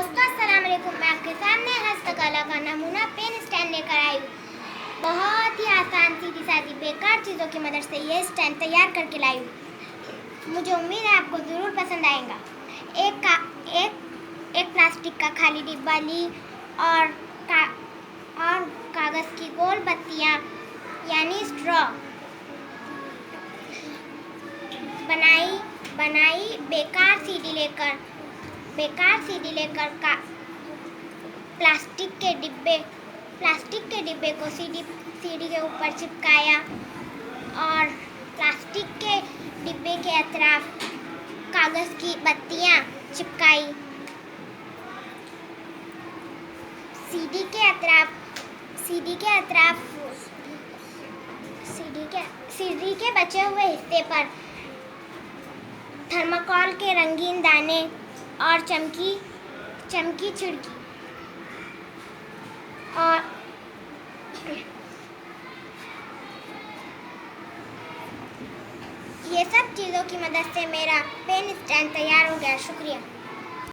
दोस्तों अस्सलाम वालेकुम। मैं आपके सामने हस्तकला का नमूना पेन स्टैंड लेकर आई हूँ। बहुत ही आसान सीधी सादी बेकार चीज़ों की मदद से ये स्टैंड तैयार करके लाई हूँ। मुझे उम्मीद है आपको ज़रूर पसंद आएगा। एक प्लास्टिक का खाली डिब्बा ली और कागज़ की गोल बत्तियाँ यानी स्ट्रॉ बनाई। बेकार सीडी लेकर प्लास्टिक के डिब्बे को सीडी के ऊपर चिपकाया और प्लास्टिक के डिब्बे के अतराफ कागज़ की बत्तियाँ चिपकाई। सीडी के बचे हुए हिस्से पर थर्माकोल के रंगीन दाने और चमकी छिड़की और ये सब चीज़ों की मदद से मेरा पेन स्टैंड तैयार हो गया। शुक्रिया।